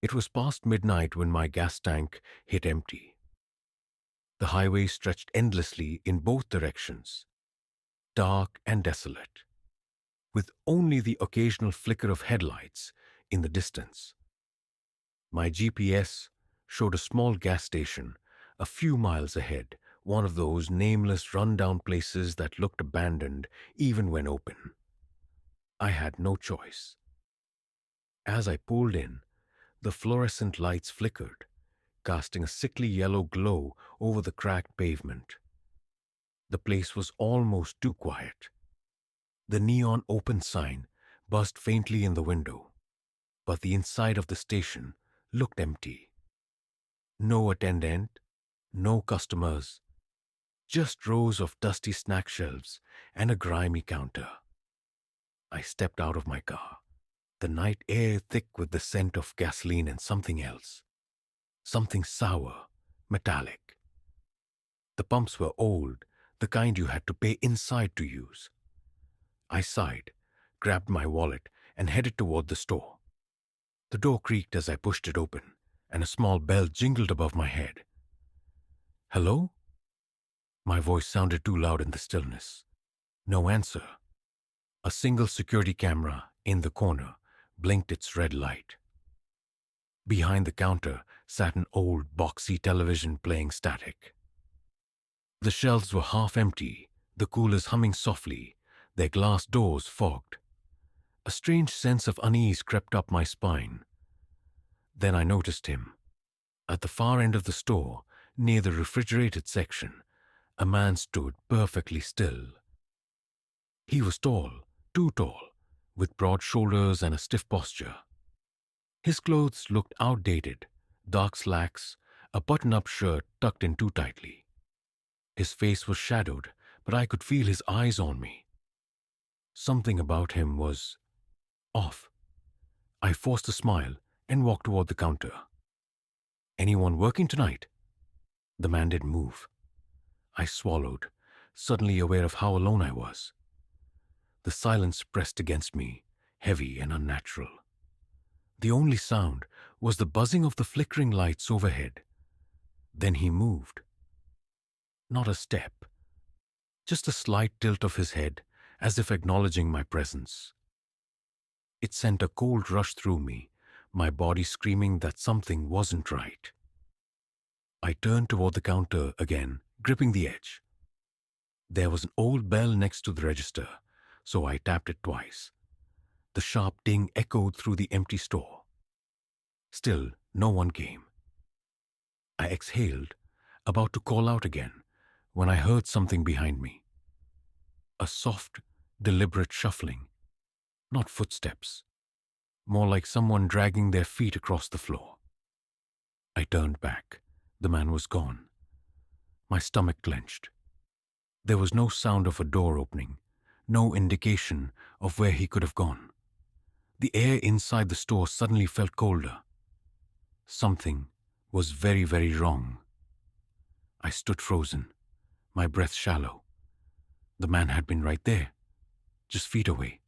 It was past midnight when my gas tank hit empty. The highway stretched endlessly in both directions, dark and desolate, with only the occasional flicker of headlights in the distance. My GPS showed a small gas station a few miles ahead, one of those nameless rundown places that looked abandoned even when open. I had no choice. As I pulled in, the fluorescent lights flickered, casting a sickly yellow glow over the cracked pavement. The place was almost too quiet. The neon open sign buzzed faintly in the window, but the inside of the station looked empty. No attendant, no customers, just rows of dusty snack shelves and a grimy counter. I stepped out of my car, the night air thick with the scent of gasoline and something else. Something sour, metallic. The pumps were old, the kind you had to pay inside to use. I sighed, grabbed my wallet, and headed toward the store. The door creaked as I pushed it open, and a small bell jingled above my head. "Hello?" My voice sounded too loud in the stillness. No answer. A single security camera in the corner blinked its red light. Behind the counter sat an old, boxy television playing static. The shelves were half empty, the coolers humming softly, their glass doors fogged. A strange sense of unease crept up my spine. Then I noticed him. At the far end of the store, near the refrigerated section, a man stood perfectly still. He was tall, too tall, with broad shoulders and a stiff posture. His clothes looked outdated, dark slacks, a button-up shirt tucked in too tightly. His face was shadowed, but I could feel his eyes on me. Something about him was off. I forced a smile and walked toward the counter. "Anyone working tonight?" The man didn't move. I swallowed, suddenly aware of how alone I was. The silence pressed against me, heavy and unnatural. The only sound was the buzzing of the flickering lights overhead. Then he moved. Not a step, just a slight tilt of his head, as if acknowledging my presence. It sent a cold rush through me, my body screaming that something wasn't right. I turned toward the counter again, gripping the edge. There was an old bell next to the register, so I tapped it twice. The sharp ding echoed through the empty store. Still, no one came. I exhaled, about to call out again, when I heard something behind me. A soft, deliberate shuffling. Not footsteps. More like someone dragging their feet across the floor. I turned back. The man was gone. My stomach clenched. There was no sound of a door opening, no indication of where he could have gone. The air inside the store suddenly felt colder. Something was very, very wrong. I stood frozen, my breath shallow. The man had been right there, just feet away.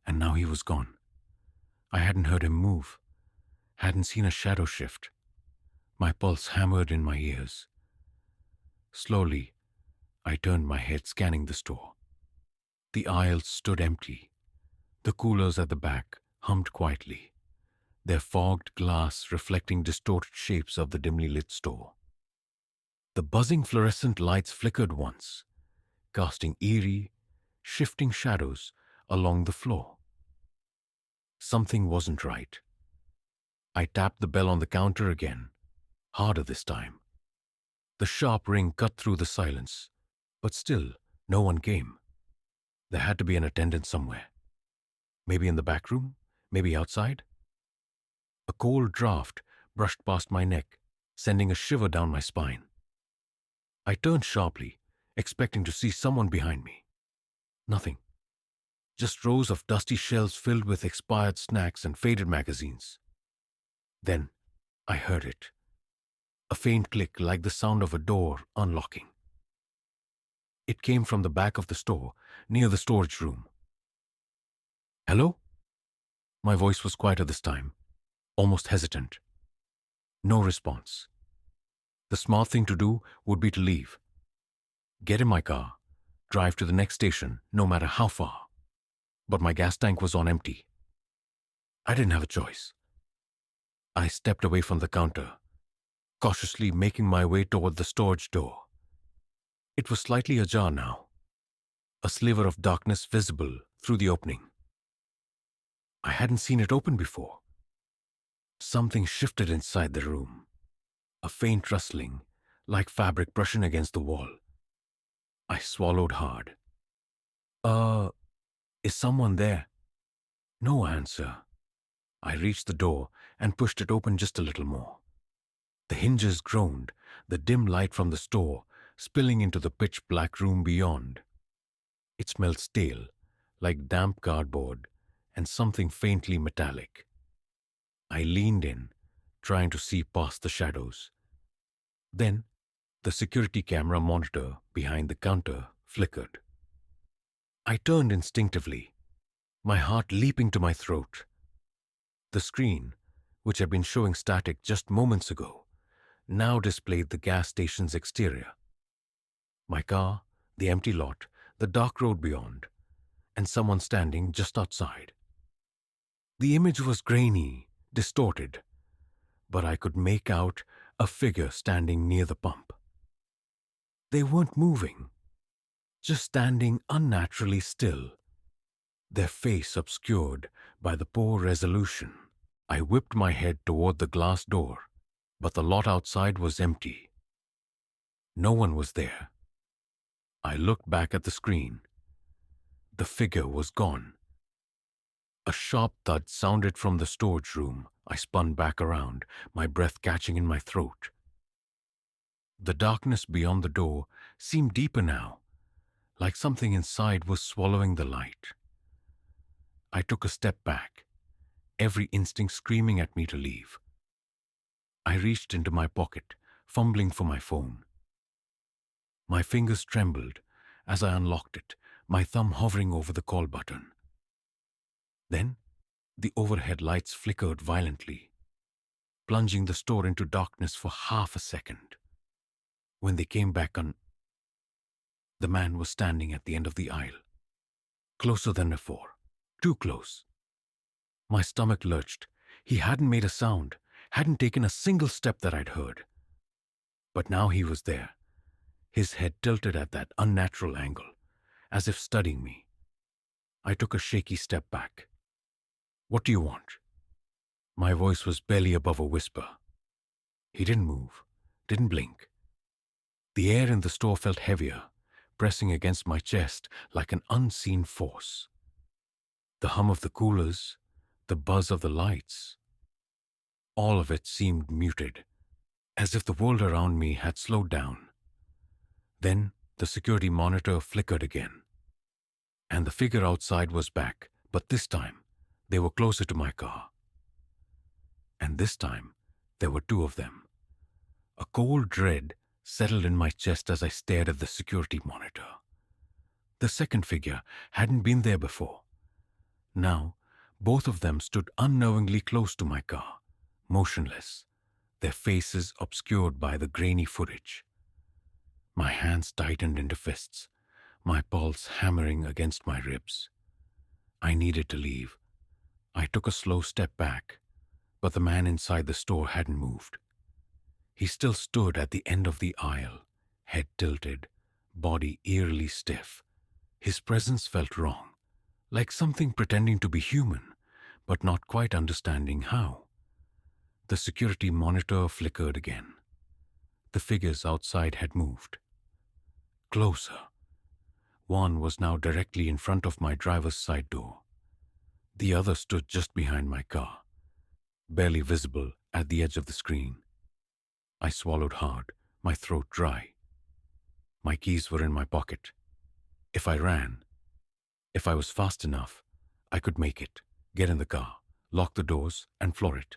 And now he was gone. I hadn't heard him move, hadn't seen a shadow shift. My pulse hammered in my ears. Slowly, I turned my head, scanning the store. The aisles stood empty. The coolers at the back hummed quietly, their fogged glass reflecting distorted shapes of the dimly lit store. The buzzing fluorescent lights flickered once, casting eerie, shifting shadows along the floor. Something wasn't right. I tapped the bell on the counter again, harder this time. The sharp ring cut through the silence, but still no one came. There had to be an attendant somewhere. Maybe in the back room, maybe outside. A cold draft brushed past my neck, sending a shiver down my spine. I turned sharply, expecting to see someone behind me. Nothing. Just rows of dusty shelves filled with expired snacks and faded magazines. Then I heard it. A faint click like the sound of a door unlocking. It came from the back of the store, near the storage room. "Hello?" My voice was quieter this time. almost hesitant. No response. The smart thing to do would be to leave. Get in my car, drive to the next station, no matter how far. But my gas tank was on empty. I didn't have a choice. I stepped away from the counter, cautiously making my way toward the storage door. It was slightly ajar now, a sliver of darkness visible through the opening. I hadn't seen it open before. Something shifted inside the room, a faint rustling, like fabric brushing against the wall. I swallowed hard. Is someone there? No answer. I reached the door and pushed it open just a little more. The hinges groaned, the dim light from the store spilling into the pitch-black room beyond. It smelled stale, like damp cardboard and something faintly metallic. I leaned in, trying to see past the shadows. Then, the security camera monitor behind the counter flickered. I turned instinctively, my heart leaping to my throat. The screen, which had been showing static just moments ago, now displayed the gas station's exterior. My car, the empty lot, the dark road beyond, and someone standing just outside. The image was grainy, distorted, but I could make out a figure standing near the pump. They weren't moving, just standing unnaturally still, their face obscured by the poor resolution. I whipped my head toward the glass door, but the lot outside was empty. No one was there. I looked back at the screen. The figure was gone. A sharp thud sounded from the storage room. I spun back around, my breath catching in my throat. The darkness beyond the door seemed deeper now, like something inside was swallowing the light. I took a step back, every instinct screaming at me to leave. I reached into my pocket, fumbling for my phone. My fingers trembled as I unlocked it, my thumb hovering over the call button. Then, the overhead lights flickered violently, plunging the store into darkness for half a second. When they came back on, the man was standing at the end of the aisle, closer than before, too close. My stomach lurched. He hadn't made a sound, hadn't taken a single step that I'd heard. But now he was there, his head tilted at that unnatural angle, as if studying me. I took a shaky step back. "What do you want?" My voice was barely above a whisper. He didn't move, didn't blink. The air in the store felt heavier, pressing against my chest like an unseen force. The hum of the coolers, the buzz of the lights, all of it seemed muted, as if the world around me had slowed down. Then the security monitor flickered again, and the figure outside was back, but this time they were closer to my car. And this time there were two of them. A cold dread settled in my chest as I stared at the security monitor. The second figure hadn't been there before. Now, both of them stood unknowingly close to my car, motionless, their faces obscured by the grainy footage. My hands tightened into fists, my pulse hammering against my ribs. I needed to leave. I took a slow step back, but the man inside the store hadn't moved. He still stood at the end of the aisle, head tilted, body eerily stiff. His presence felt wrong, like something pretending to be human, but not quite understanding how. The security monitor flickered again. The figures outside had moved. Closer. One was now directly in front of my driver's side door. The other stood just behind my car, barely visible at the edge of the screen. I swallowed hard, my throat dry. My keys were in my pocket. If I ran, if I was fast enough, I could make it, get in the car, lock the doors, and floor it.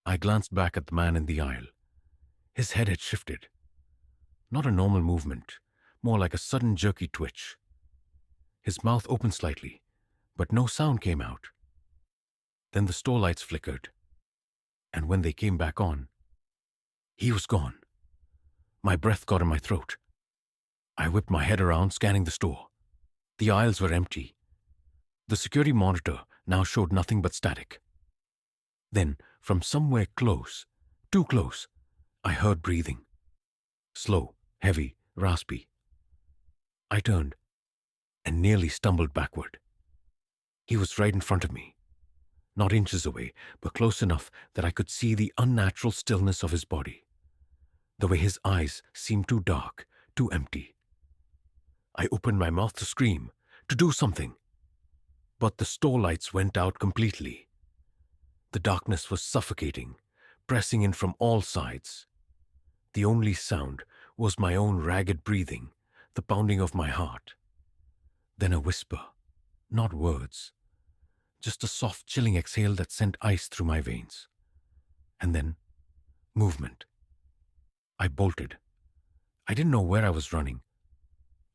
I glanced back at the man in the aisle. His head had shifted. Not a normal movement, more like a sudden jerky twitch. His mouth opened slightly, but no sound came out. Then the store lights flickered, And when they came back on, he was gone. My breath got in my throat. I whipped my head around, scanning the store. The aisles were empty. The security monitor now showed nothing but static. Then, from somewhere close, too close, I heard breathing. Slow, heavy, raspy. I turned and nearly stumbled backward. He was right in front of me, not inches away, but close enough that I could see the unnatural stillness of his body, the way his eyes seemed too dark, too empty. I opened my mouth to scream, to do something, but the store lights went out completely. The darkness was suffocating, pressing in from all sides. The only sound was my own ragged breathing, the pounding of my heart. Then a whisper, not words, just a soft, chilling exhale that sent ice through my veins. And then, movement. I bolted. I didn't know where I was running,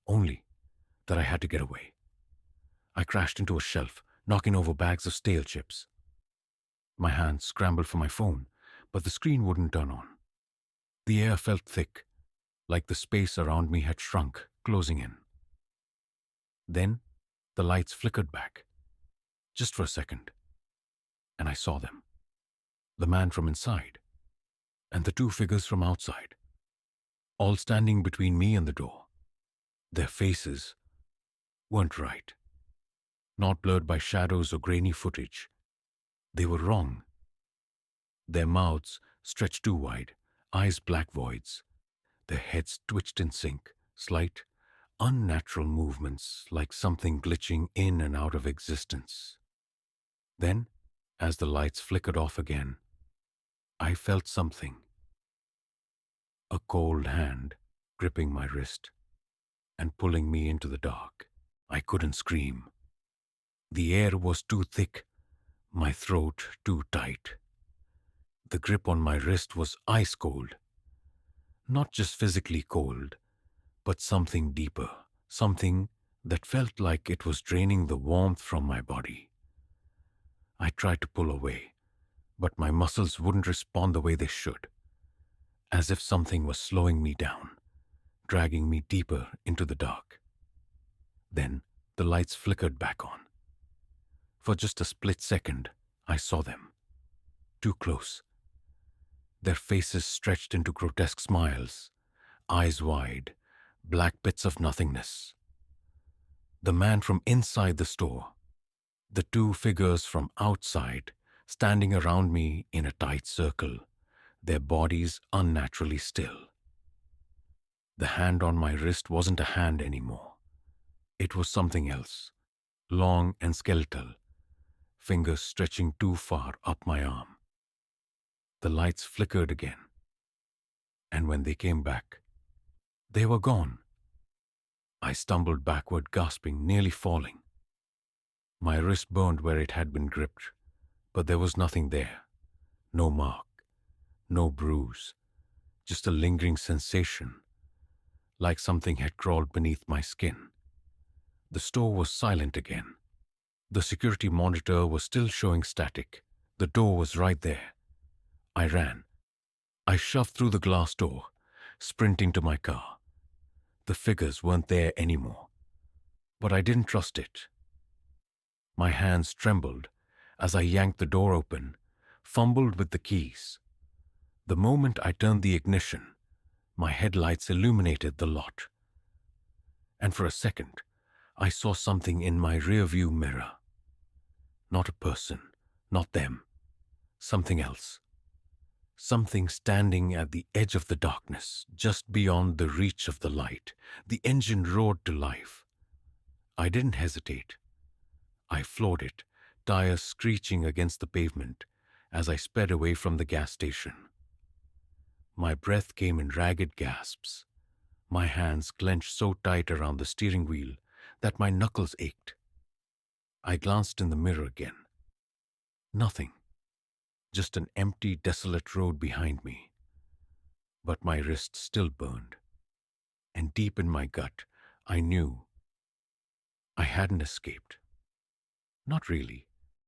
only that I had to get away. I crashed into a shelf, knocking over bags of stale chips. My hand scrambled for my phone, but the screen wouldn't turn on. The air felt thick, like the space around me had shrunk, closing in. Then, the lights flickered back, just for a second, and I saw them. The man from inside, and the two figures from outside, all standing between me and the door. Their faces weren't right, not blurred by shadows or grainy footage. They were wrong. Their mouths stretched too wide, eyes black voids. Their heads twitched in sync, slight, unnatural movements like something glitching in and out of existence. Then, as the lights flickered off again, I felt something. A cold hand gripping my wrist and pulling me into the dark. I couldn't scream. The air was too thick, my throat too tight. The grip on my wrist was ice cold. Not just physically cold, but something deeper, something that felt like it was draining the warmth from my body. I tried to pull away, but my muscles wouldn't respond the way they should, as if something was slowing me down, dragging me deeper into the dark. Then the lights flickered back on. For just a split second, I saw them. Too close. Their faces stretched into grotesque smiles, eyes wide, black pits of nothingness. The man from inside the store, the two figures from outside, standing around me in a tight circle, their bodies unnaturally still. The hand on my wrist wasn't a hand anymore. It was something else, long and skeletal, fingers stretching too far up my arm. The lights flickered again, and when they came back, they were gone. I stumbled backward, gasping, nearly falling. My wrist burned where it had been gripped, but there was nothing there. No mark, no bruise, just a lingering sensation, like something had crawled beneath my skin. The store was silent again. The security monitor was still showing static. The door was right there. I ran. I shoved through the glass door, sprinting to my car. The figures weren't there anymore, but I didn't trust it. My hands trembled as I yanked the door open, fumbled with the keys. The moment I turned the ignition, my headlights illuminated the lot. And for a second, I saw something in my rearview mirror. Not a person, not them. Something else. Something standing at the edge of the darkness, just beyond the reach of the light. The engine roared to life. I didn't hesitate. I floored it, tires screeching against the pavement as I sped away from the gas station. My breath came in ragged gasps. My hands clenched so tight around the steering wheel that my knuckles ached. I glanced in the mirror again. Nothing. Just an empty, desolate road behind me. But my wrist still burned. And deep in my gut, I knew I hadn't escaped. Not really.